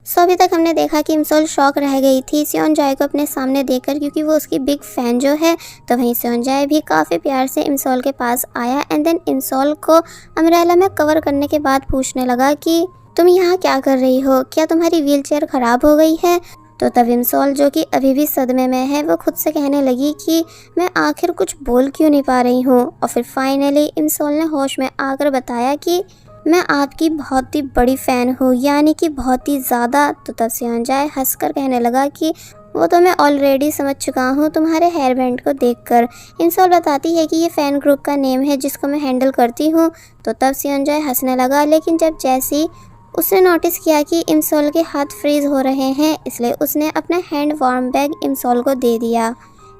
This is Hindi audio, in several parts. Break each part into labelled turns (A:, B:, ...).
A: सो अभी तक हमने देखा कि इमसोल शॉक रह गई थी सेओनजाए को अपने सामने देखकर, क्योंकि वो उसकी बिग फैन जो है। तो वहीं सेओनजाए भी काफ़ी प्यार से इमसोल के पास आया एंड देन इमसोल को अम्ब्रेला में कवर करने के बाद पूछने लगा कि तुम यहाँ क्या कर रही हो, क्या तुम्हारी व्हीलचेयर ख़राब हो गई है। तो तब इमसोल, जो कि अभी भी सदमे में है, वो खुद से कहने लगी कि मैं आखिर कुछ बोल क्यों नहीं पा रही हूँ। और फिर फाइनली इमसोल ने होश में आकर बताया कि मैं आपकी बहुत ही बड़ी फ़ैन हूँ, यानी कि बहुत ही ज़्यादा। तो तब सेओनजाए हंसकर कहने लगा कि वो तो मैं ऑलरेडी समझ चुका हूँ तुम्हारे हेयर बैंड को देखकर। इमसोल बताती है कि ये फ़ैन ग्रुप का नेम है जिसको मैं हैंडल करती हूँ। तो तब सेओनजाए हंसने लगा, लेकिन जब जैसी उसने नोटिस किया कि इमसोल के हाथ फ्रीज हो रहे हैं, इसलिए उसने अपना हैंड वार्म बैग इमसोल को दे दिया।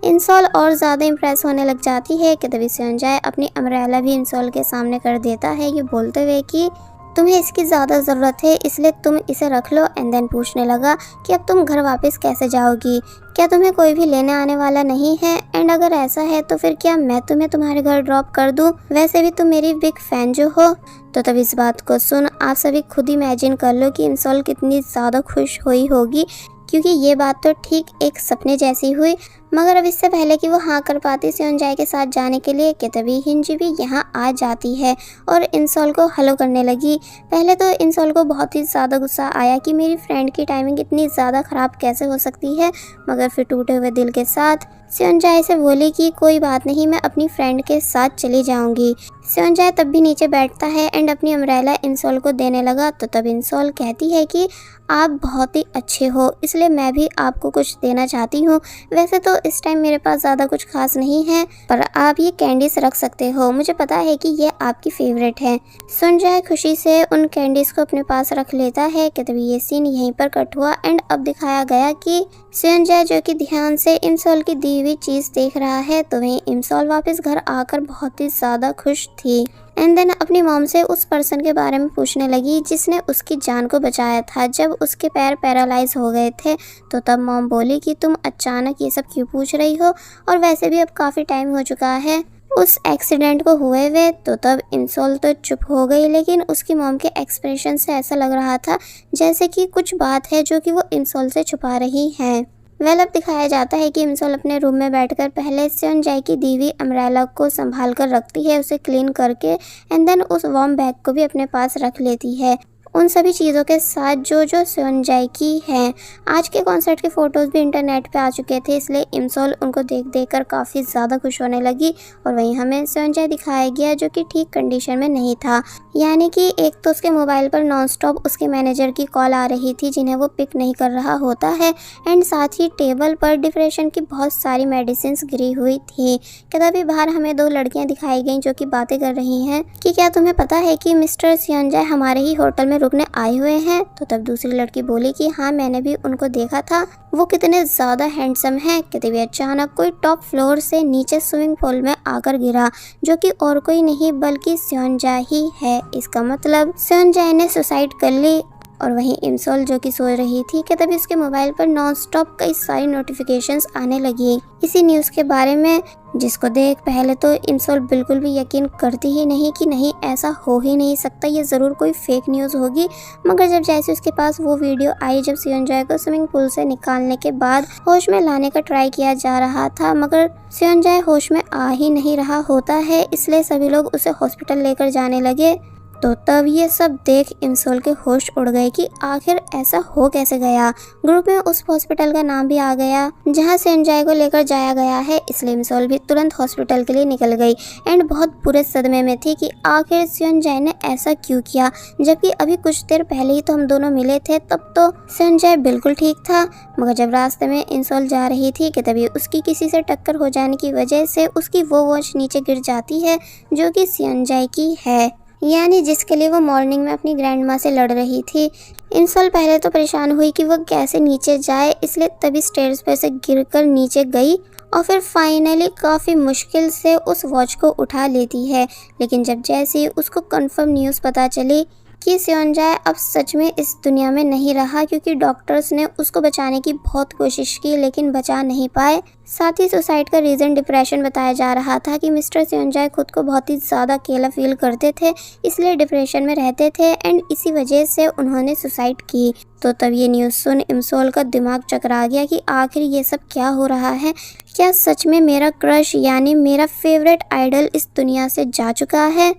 A: इमसोल और ज़्यादा इम्प्रेस होने लग जाती है कि तभी सेओनजाए अपनी अम्ब्रेला भी इमसोल के सामने कर देता है, ये बोलते हुए कि तुम्हें इसकी ज़्यादा ज़रूरत है, इसलिए तुम इसे रख लो। एंड देन पूछने लगा कि अब तुम घर वापस कैसे जाओगी, क्या तुम्हें कोई भी लेने आने वाला नहीं है, एंड अगर ऐसा है तो फिर क्या मैं तुम्हें तुम्हारे घर ड्रॉप कर दूँ, वैसे भी तुम मेरी बिग फ़ैन जो हो। तो तब इस बात को सुन आप सभी खुद इमेजिन कर लो कि इमसोल कितनी ज़्यादा खुश हुई होगी, क्योंकि ये बात तो ठीक एक सपने जैसी हुई। मगर अब इससे पहले कि वो हाँ कर पाती सेओनजाए के साथ जाने के लिए, कि तभी हिंजी भी यहाँ आ जाती है और इमसोल को हेलो करने लगी। पहले तो इमसोल को बहुत ही ज़्यादा गुस्सा आया कि मेरी फ्रेंड की टाइमिंग इतनी ज़्यादा ख़राब कैसे हो सकती है, मगर फिर टूटे हुए दिल के साथ सेओनजाए से बोली कि कोई बात नहीं, मैं अपनी फ्रेंड के साथ चली जाऊंगी। सेओनजाए तब भी नीचे बैठता है एंड अपनी अम्ब्रेला इमसोल को देने लगा। तो तब इमसोल कहती है कि आप बहुत ही अच्छे हो, इसलिए मैं भी आपको कुछ देना चाहती हूँ। वैसे तो इस टाइम मेरे पास ज़्यादा कुछ खास नहीं है, पर आप ये कैंडीज रख सकते हो, मुझे पता है कि ये आपकी फेवरेट है। सेओनजाए खुशी से उन कैंडीज़ को अपने पास रख लेता है कि तभी ये सीन यहीं पर कट हुआ एंड अब दिखाया गया कि सेओनजाए जो कि ध्यान से इमसोल की दी हुई चीज़ देख रहा है। तो वहीं इमसोल वापस घर आकर बहुत ही ज़्यादा खुश थी एंड देन अपनी मॉम से उस पर्सन के बारे में पूछने लगी जिसने उसकी जान को बचाया था जब उसके पैर पैरालाइज हो गए थे। तो तब मॉम बोली कि तुम अचानक ये सब क्यों पूछ रही हो, और वैसे भी अब काफ़ी टाइम हो चुका है उस एक्सीडेंट को हुए हुए। तो तब इमसोल तो चुप हो गई, लेकिन उसकी मॉम के एक्सप्रेशन से ऐसा लग रहा था जैसे कि कुछ बात है जो कि वो इमसोल से छुपा रही है। अब दिखाया जाता है कि इमसोल अपने रूम में बैठकर पहले सेओनजाए की दी हुई अम्ब्रेला को संभाल कर रखती है, उसे क्लीन करके एंड देन उस वार्म बैग को भी अपने पास रख लेती है, उन सभी चीज़ों के साथ जो जो सेओनजाए की हैं। आज के कॉन्सर्ट के फ़ोटोज़ भी इंटरनेट पे आ चुके थे, इसलिए इमसोल उनको देख देख कर काफ़ी ज़्यादा खुश होने लगी। और वहीं हमें सेओनजाए दिखाया गया जो कि ठीक कंडीशन में नहीं था, यानी कि एक तो उसके मोबाइल पर नॉनस्टॉप उसके मैनेजर की कॉल आ रही थी जिन्हें वो पिक नहीं कर रहा होता है, एंड साथ ही टेबल पर डिप्रेशन की बहुत सारी मेडिसिन गिरी हुई थी। तभी बाहर हमें दो लड़कियां दिखाई गई जो कि बातें कर रही हैं कि क्या तुम्हें पता है कि मिस्टर सेओनजाए हमारे ही होटल में रुकने आए हुए हैं। तो तब दूसरी लड़की बोली कि हाँ मैंने भी उनको देखा था, वो कितने ज़्यादा हैंडसम हैं। तभी अचानक कोई टॉप फ्लोर से नीचे स्विमिंग पूल में आकर गिरा, जो कि और कोई नहीं बल्कि सेओनजाए ही है। इसका मतलब सेओनजाए ने सुसाइड कर ली। और वहीं इमसोल जो कि सो रही थी कि तभी उसके मोबाइल पर नॉनस्टॉप कई सारी नोटिफिकेशंस आने लगी इसी न्यूज़ के बारे में, जिसको देख पहले तो इमसोल बिल्कुल भी यकीन करती ही नहीं कि नहीं ऐसा हो ही नहीं सकता, ये ज़रूर कोई फेक न्यूज़ होगी। मगर जब जैसे उसके पास वो वीडियो आई जब सेओनजाए को स्विमिंग पूल से निकालने के बाद होश में लाने का ट्राई किया जा रहा था, मगर सेओनजाए होश में आ ही नहीं रहा होता है, इसलिए सभी लोग उसे हॉस्पिटल लेकर जाने लगे। तो तब ये सब देख इमसोल के होश उड़ गए कि आखिर ऐसा हो कैसे गया। ग्रुप में उस हॉस्पिटल का नाम भी आ गया जहां सेओनजाए को लेकर जाया गया है, इसलिए इमसोल भी तुरंत हॉस्पिटल के लिए निकल गई एंड बहुत बुरे सदमे में थी कि आखिर सेओनजाए ने ऐसा क्यों किया, जबकि अभी कुछ देर पहले ही तो हम दोनों मिले थे, तब तो सेओनजाए बिल्कुल ठीक था। मगर जब रास्ते में इमसोल जा रही थी कि तभी उसकी किसी से टक्कर हो जाने की वजह से उसकी वो वॉच नीचे गिर जाती है जो कि सेओनजाए की है, यानी जिसके लिए वो मॉर्निंग में अपनी ग्रैंड माँ से लड़ रही थी। इमसोल पहले तो परेशान हुई कि वो कैसे नीचे जाए, इसलिए तभी स्टेयर्स पर से गिरकर नीचे गई और फिर फाइनली काफ़ी मुश्किल से उस वॉच को उठा लेती है। लेकिन जब जैसे ही उसको कंफर्म न्यूज़ पता चली कि सेओनजाए अब सच में इस दुनिया में नहीं रहा, क्योंकि डॉक्टर्स ने उसको बचाने की बहुत कोशिश की लेकिन बचा नहीं पाए। साथ ही सुसाइड का रीज़न डिप्रेशन बताया जा रहा था कि मिस्टर सेओनजाए खुद को बहुत ही ज़्यादा अकेला फील करते थे, इसलिए डिप्रेशन में रहते थे एंड इसी वजह से उन्होंने सुसाइड की। तो तब ये न्यूज़ सुन इमसोल का दिमाग चकरा गया कि आखिर ये सब क्या हो रहा है। क्या सच में मेरा क्रश यानी मेरा फेवरेट आइडल इस दुनिया से जा चुका है?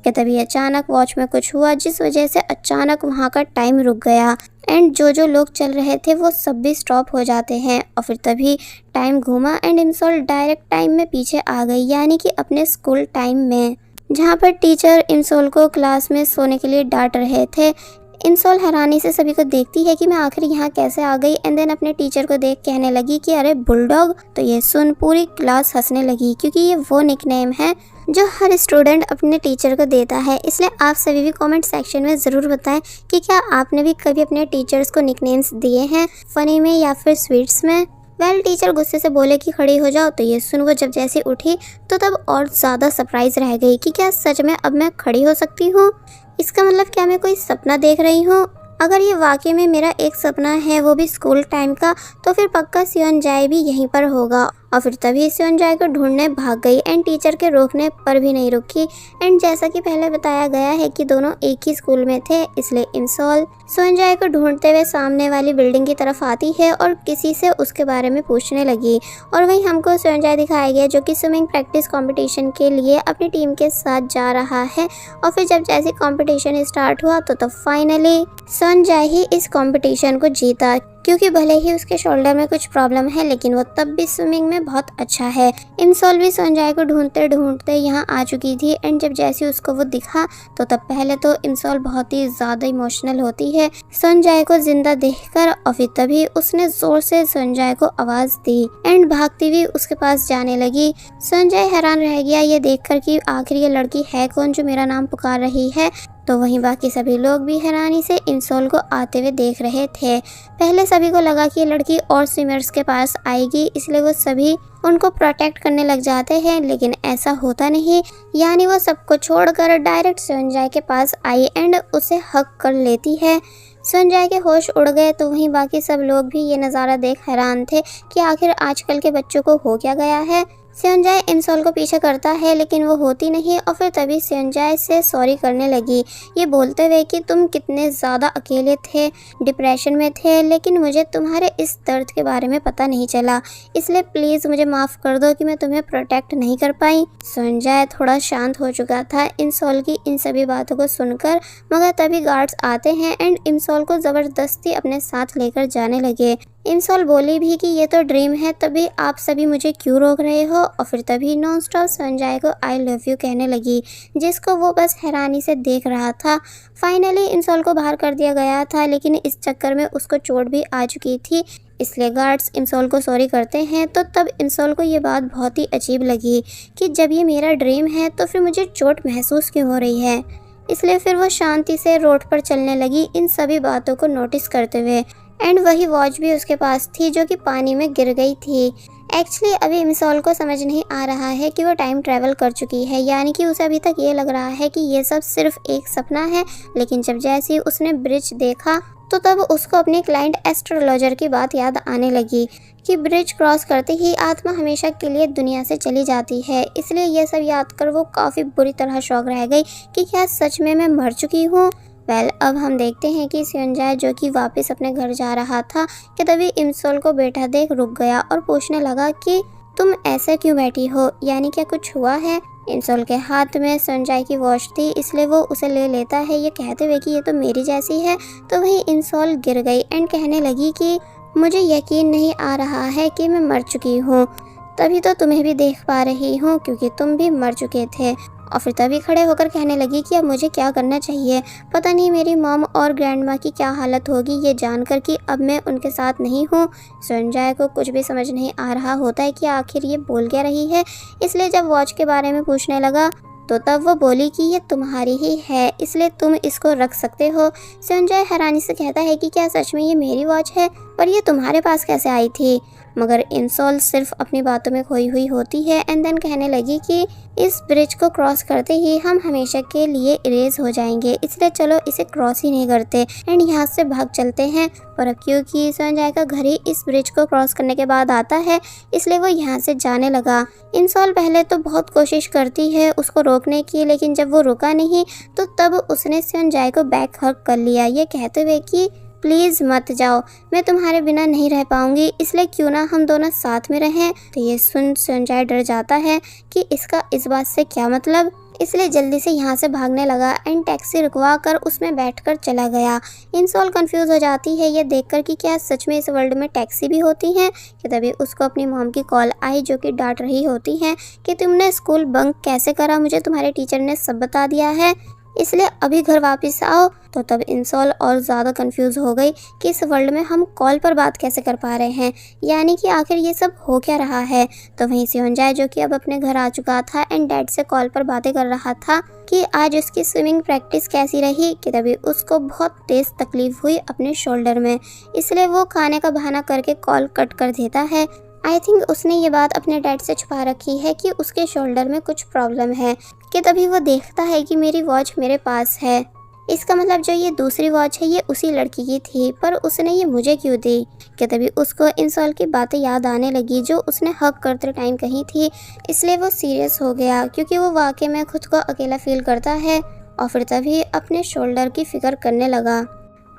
A: कि तभी अचानक वॉच में कुछ हुआ, जिस वजह से अचानक वहाँ का टाइम रुक गया एंड जो लोग चल रहे थे वो सब भी स्टॉप हो जाते हैं। और फिर तभी टाइम घूमा एंड इमसोल डायरेक्ट टाइम में पीछे आ गई, यानी कि अपने स्कूल टाइम में, जहाँ पर टीचर इमसोल को क्लास में सोने के लिए डांट रहे थे। इमसोल हैरानी से सभी को देखती है कि मैं आखिर यहाँ कैसे आ गई एंड देन अपने टीचर को देख कहने लगी कि अरे बुलडॉग। तो ये सुन पूरी क्लास हंसने लगी, क्योंकि ये वो निकनेम है जो हर स्टूडेंट अपने टीचर को देता है। इसलिए आप सभी भी कमेंट सेक्शन में ज़रूर बताएं कि क्या आपने भी कभी अपने टीचर्स को निकनेम्स दिए हैं, फ़नी में या फिर स्वीट्स में। टीचर गुस्से से बोले कि खड़ी हो जाओ। तो ये सुन वो जब जैसे उठी तो तब और ज़्यादा सरप्राइज रह गई कि क्या सच में अब मैं खड़ी हो सकती हूँ। इसका मतलब क्या मैं कोई सपना देख रही हूँ? अगर ये वाकई में मेरा एक सपना है, वो भी स्कूल टाइम का, तो फिर पक्का सेओनजाए भी यहीं पर होगा। और फिर तभी सेओनजाए को ढूंढने भाग गई एंड टीचर के रोकने पर भी नहीं रुकी। एंड जैसा कि पहले बताया गया है कि दोनों एक ही स्कूल में थे, इसलिए इमसोल सेओनजाए को ढूंढते हुए सामने वाली बिल्डिंग की तरफ आती है और किसी से उसके बारे में पूछने लगी। और वहीं हमको सेओनजाए दिखाया गया जो कि स्विमिंग प्रैक्टिस कंपटीशन के लिए अपनी टीम के साथ जा रहा है। और फिर जब जैसे कंपटीशन स्टार्ट हुआ तो फाइनली सेओनजाए ही इस कंपटीशन को जीता, क्योंकि भले ही उसके शोल्डर में कुछ प्रॉब्लम है लेकिन वो तब भी स्विमिंग में बहुत अच्छा है। इमसोल भी सेओनजाए को ढूंढते ढूंढते यहाँ आ चुकी थी एंड जब जैसे उसको वो दिखा तो तब पहले तो इमसोल बहुत ही ज़्यादा इमोशनल होती है सेओनजाए को जिंदा देखकर। और फिर तभी उसने जोर से सेओनजाए को आवाज़ दी एंड भागती हुई उसके पास जाने लगी। सेओनजाए हैरान रह गया ये देखकर कि आखिर ये लड़की है कौन जो मेरा नाम पुकार रही है। तो वहीं बाकी सभी लोग भी हैरानी से इमसोल को आते हुए देख रहे थे। पहले सभी को लगा कि ये लड़की और स्विमर्स के पास आएगी, इसलिए वो सभी उनको प्रोटेक्ट करने लग जाते हैं, लेकिन ऐसा होता नहीं। यानी वो सबको छोड़कर डायरेक्ट सेओनजाए के पास आई एंड उसे हक कर लेती है। सेओनजाए के होश उड़ गए। तो वहीं बाकी सब लोग भी ये नज़ारा देख हैरान थे कि आखिर आजकल के बच्चों को हो क्या गया है। सेओनजाए इमसोल को पीछे करता है लेकिन वो होती नहीं। और फिर तभी सेओनजाए से सॉरी करने लगी, ये बोलते हुए कि तुम कितने ज़्यादा अकेले थे, डिप्रेशन में थे, लेकिन मुझे तुम्हारे इस दर्द के बारे में पता नहीं चला, इसलिए प्लीज़ मुझे माफ़ कर दो कि मैं तुम्हें प्रोटेक्ट नहीं कर पाई। सेओनजाए थोड़ा शांत हो चुका था इमसोल की इन सभी बातों को सुनकर, मगर तभी गार्ड्स आते हैं एंड इमसोल को ज़बरदस्ती अपने साथ लेकर जाने लगे। इमसोल बोली भी कि ये तो ड्रीम है, तभी आप सभी मुझे क्यों रोक रहे हो। और फिर तभी नॉन स्टॉप सेओनजाए को आई लव यू कहने लगी, जिसको वो बस हैरानी से देख रहा था। फाइनली इमसोल को बाहर कर दिया गया था, लेकिन इस चक्कर में उसको चोट भी आ चुकी थी, इसलिए गार्ड्स इमसोल को सॉरी करते हैं। तो तब इमसोल को ये बात बहुत ही अजीब लगी कि जब ये मेरा ड्रीम है तो फिर मुझे चोट महसूस क्यों हो रही है। इसलिए फिर वो शांति से रोड पर चलने लगी इन सभी बातों को नोटिस करते हुए। एंड वही वॉच भी उसके पास थी जो कि पानी में गिर गई थी। एक्चुअली अभी इमसोल को समझ नहीं आ रहा है कि वो टाइम ट्रैवल कर चुकी है, यानी कि उसे अभी तक ये लग रहा है कि ये सब सिर्फ एक सपना है। लेकिन जब जैसे ही उसने ब्रिज देखा तो तब उसको अपने क्लाइंट एस्ट्रोलॉजर की बात याद आने लगी कि ब्रिज क्रॉस करते ही आत्मा हमेशा के लिए दुनिया से चली जाती है। इसलिए ये सब याद कर वो काफ़ी बुरी तरह शॉक रह गई कि क्या सच में मैं मर चुकी हूँ। अब हम देखते हैं कि सेओनजाए जो कि वापस अपने घर जा रहा था कि तभी इमसोल को बैठा देख रुक गया और पूछने लगा कि तुम ऐसे क्यों बैठी हो, यानी क्या कुछ हुआ है। इमसोल के हाथ में सेओनजाए की वॉच थी, इसलिए वो उसे ले लेता है ये कहते हुए कि ये तो मेरी जैसी है। तो वहीं इमसोल गिर गई एंड कहने लगी कि मुझे यकीन नहीं आ रहा है कि मैं मर चुकी हूँ, तभी तो तुम्हें भी देख पा रही हूँ क्योंकि तुम भी मर चुके थे। और फिर तभी खड़े होकर कहने लगी कि अब मुझे क्या करना चाहिए। पता नहीं मेरी मॉम और ग्रैंड माँ की क्या हालत होगी ये जानकर कि अब मैं उनके साथ नहीं हूँ। सेओनजाए को कुछ भी समझ नहीं आ रहा होता है कि आखिर ये बोल क्या रही है। इसलिए जब वॉच के बारे में पूछने लगा तो तब वो बोली कि ये तुम्हारी ही है, इसलिए तुम इसको रख सकते हो। सेओनजाए हैरानी से कहता है कि क्या सच में ये मेरी वॉच है, पर ये तुम्हारे पास कैसे आई थी। मगर इंसोल सिर्फ अपनी बातों में खोई हुई होती है एंड देन कहने लगी कि इस ब्रिज को क्रॉस करते ही हम हमेशा के लिए इरेज हो जाएंगे, इसलिए चलो इसे क्रॉस ही नहीं करते एंड यहाँ से भाग चलते हैं। पर अब क्योंकि संजय का घर ही इस ब्रिज को क्रॉस करने के बाद आता है, इसलिए वो यहाँ से जाने लगा। इंसोल पहले तो बहुत कोशिश करती है उसको रोकने की, लेकिन जब वो रुका नहीं तो तब उसने संजय को बैक हग कर लिया, ये कहते हुए कि प्लीज़ मत जाओ, मैं तुम्हारे बिना नहीं रह पाऊंगी, इसलिए क्यों ना हम दोनों साथ में रहें। तो ये सुन संजय डर जाता है कि इसका इस बात से क्या मतलब, इसलिए जल्दी से यहाँ से भागने लगा एंड टैक्सी रुकवा कर उसमें बैठकर चला गया। इंसोल कंफ्यूज हो जाती है ये देखकर कि क्या सच में इस वर्ल्ड में टैक्सी भी होती हैं। कि तभी उसको अपनी मॉम की कॉल आई जो कि डांट रही होती है कि तुमने स्कूल बंक कैसे करा, मुझे तुम्हारे टीचर ने सब बता दिया है, इसलिए अभी घर वापस आओ। तो तब इंसोल और ज़्यादा कंफ्यूज हो गई कि इस वर्ल्ड में हम कॉल पर बात कैसे कर पा रहे हैं, यानी कि आखिर ये सब हो क्या रहा है। तो वहीं सेओनजाए जो कि अब अपने घर आ चुका था एंड डैड से कॉल पर बातें कर रहा था कि आज उसकी स्विमिंग प्रैक्टिस कैसी रही। कि तभी उसको बहुत तेज़ तकलीफ हुई अपने शोल्डर में, इसलिए वो खाने का बहाना करके कॉल कट कर देता है। आई थिंक उसने ये बात अपने डैड से छुपा रखी है कि उसके शोल्डर में कुछ प्रॉब्लम है। कि तभी वो देखता है कि मेरी वॉच मेरे पास है, इसका मतलब जो ये दूसरी वॉच है ये उसी लड़की की थी, पर उसने ये मुझे क्यों दी। कि तभी उसको इंसोल की बातें याद आने लगी जो उसने हक करते टाइम कही थी, इसलिए वो सीरियस हो गया क्योंकि वो वाकई में खुद को अकेला फील करता है और फिर तभी अपने शोल्डर की फिक्र करने लगा।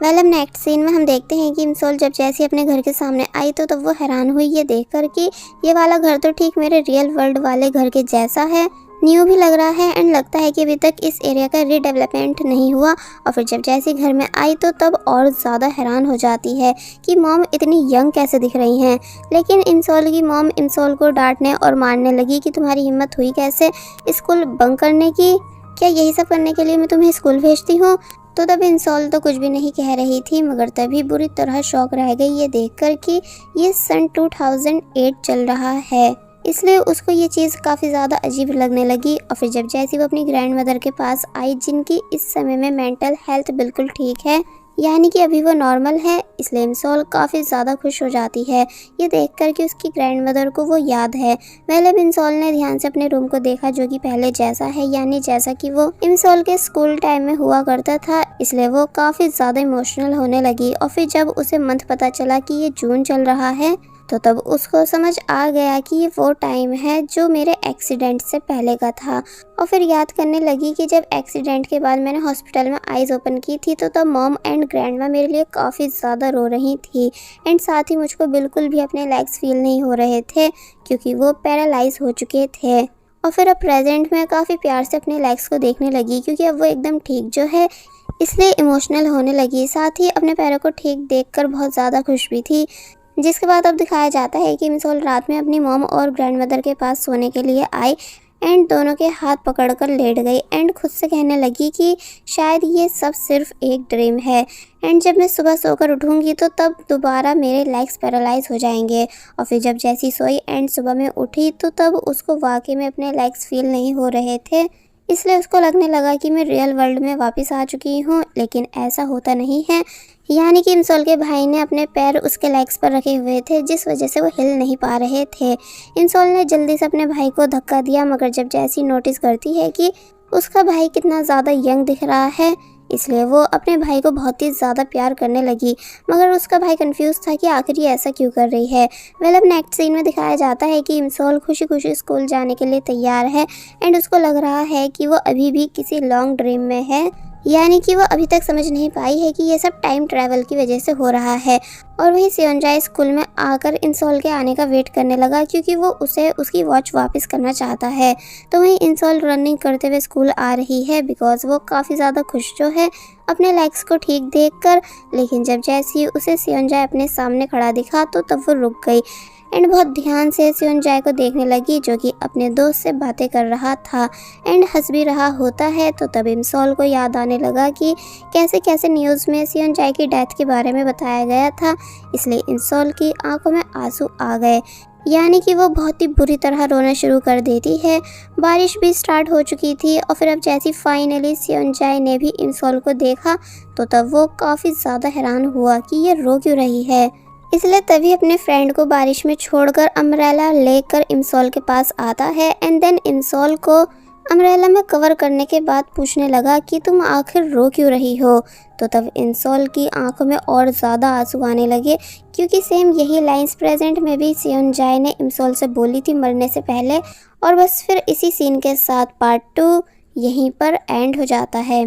A: अब नेक्स्ट सीन में हम देखते हैं कि इंसोल जब जैसे अपने घर के सामने आई तो तब वो हैरान हुई ये देखकर कि ये वाला घर तो ठीक मेरे रियल वर्ल्ड वाले घर के जैसा है, न्यू भी लग रहा है एंड लगता है कि अभी तक इस एरिया का रीडेवलपमेंट नहीं हुआ। और फिर जब जैसे घर में आई तो तब और ज़्यादा हैरान हो जाती है कि मॉम इतनी यंग कैसे दिख रही हैं। लेकिन इंसोल की मॉम इंसोल को डांटने और मारने लगी कि तुम्हारी हिम्मत हुई कैसे स्कूल बंक करने की, क्या यही सब करने के लिए मैं तुम्हें स्कूल भेजती हूँ। तो तब इंसोल तो कुछ भी नहीं कह रही थी, मगर तभी बुरी तरह शॉक रह गई ये देखकर कि ये सन 2008 चल रहा है, इसलिए उसको ये चीज़ काफ़ी ज़्यादा अजीब लगने लगी। और फिर जब जैसे वो अपनी ग्रैंड मदर के पास आई जिनकी इस समय में मेंटल हेल्थ बिल्कुल ठीक है, यानी कि अभी वो नॉर्मल है, इसलिए इंसोल काफ़ी ज़्यादा खुश हो जाती है ये देखकर कि उसकी ग्रैंड मदर को वो याद है। अब इंसोल ने ध्यान से अपने रूम को देखा जो कि पहले जैसा है, यानी जैसा कि वो इंसोल के स्कूल टाइम में हुआ करता था, इसलिए वो काफ़ी ज़्यादा इमोशनल होने लगी। और फिर जब उसे मंथ पता चला कि ये जून चल रहा है तो तब उसको समझ आ गया कि ये वो टाइम है जो मेरे एक्सीडेंट से पहले का था। और फिर याद करने लगी कि जब एक्सीडेंट के बाद मैंने हॉस्पिटल में आइज़ ओपन की थी तो तब मॉम एंड ग्रैंडमा मेरे लिए काफ़ी ज़्यादा रो रही थी एंड साथ ही मुझको बिल्कुल भी अपने लेग्स फील नहीं हो रहे थे क्योंकि वो पैरालाइज हो चुके थे। और फिर अब प्रेजेंट में काफ़ी प्यार से अपने लेग्स को देखने लगी क्योंकि अब वो एकदम ठीक जो है, इसलिए इमोशनल होने लगी। साथ ही अपने पैरों को ठीक देखकर बहुत ज़्यादा खुश भी थी। जिसके बाद अब दिखाया जाता है कि इंसोल रात में अपनी मॉम और ग्रैंड मदर के पास सोने के लिए आई एंड दोनों के हाथ पकड़कर लेट गई एंड खुद से कहने लगी कि शायद ये सब सिर्फ एक ड्रीम है एंड जब मैं सुबह सोकर उठूँगी तो तब दोबारा मेरे लेग्स पैरालाइज हो जाएंगे। और फिर जब जैसी सोई एंड सुबह में उठी तो तब उसको वाकई में अपने लेग्स फील नहीं हो रहे थे, इसलिए उसको लगने लगा कि मैं रियल वर्ल्ड में वापस आ चुकी हूँ, लेकिन ऐसा होता नहीं है। यानी कि इंसोल के भाई ने अपने पैर उसके लेग्स पर रखे हुए थे जिस वजह से वो हिल नहीं पा रहे थे। इंसोल ने जल्दी से अपने भाई को धक्का दिया, मगर जब जैसी नोटिस करती है कि उसका भाई कितना ज़्यादा यंग दिख रहा है, इसलिए वो अपने भाई को बहुत ही ज़्यादा प्यार करने लगी। मगर उसका भाई कंफ्यूज था कि आखिर ये ऐसा क्यों कर रही है। अब नेक्स्ट सीन में दिखाया जाता है कि इंसोल खुशी खुशी स्कूल जाने के लिए तैयार है एंड उसको लग रहा है कि वो अभी भी किसी लॉन्ग ड्रीम में है, यानी कि वो अभी तक समझ नहीं पाई है कि ये सब टाइम ट्रैवल की वजह से हो रहा है। और वही सेओनजाए स्कूल में आकर इंसोल के आने का वेट करने लगा क्योंकि वो उसे उसकी वॉच वापस करना चाहता है। तो वहीं इंसोल रनिंग करते हुए स्कूल आ रही है बिकॉज वो काफ़ी ज़्यादा खुश जो है अपने लेग्स को ठीक देखकर। लेकिन जब जैसे ही उसे सेओनजाए अपने सामने खड़ा दिखा तो तब वो रुक गई एंड बहुत ध्यान से सेओनजाए को देखने लगी जो कि अपने दोस्त से बातें कर रहा था एंड हंस भी रहा होता है। तो तब इंसोल को याद आने लगा कि कैसे कैसे न्यूज़ में सेओनजाए की डेथ के बारे में बताया गया था, इसलिए इंसोल की आंखों में आंसू आ गए, यानी कि वो बहुत ही बुरी तरह रोना शुरू कर देती है। बारिश भी स्टार्ट हो चुकी थी और फिर अब जैसी फाइनली सेओनजाए ने भी इंसोल को देखा तो तब वो काफ़ी ज़्यादा हैरान हुआ कि ये रो क्यों रही है। इसलिए तभी अपने फ्रेंड को बारिश में छोड़कर अम्ब्रेला लेकर इमसोल के पास आता है एंड देन इमसोल को अम्ब्रेला में कवर करने के बाद पूछने लगा कि तुम आखिर रो क्यों रही हो। तो तब इमसोल की आंखों में और ज़्यादा आंसू आने लगे क्योंकि सेम यही लाइंस प्रेजेंट में भी सेओनजाए ने इमसोल से बोली थी मरने से पहले। और बस फिर इसी सीन के साथ पार्ट 2 यहीं पर एंड हो जाता है।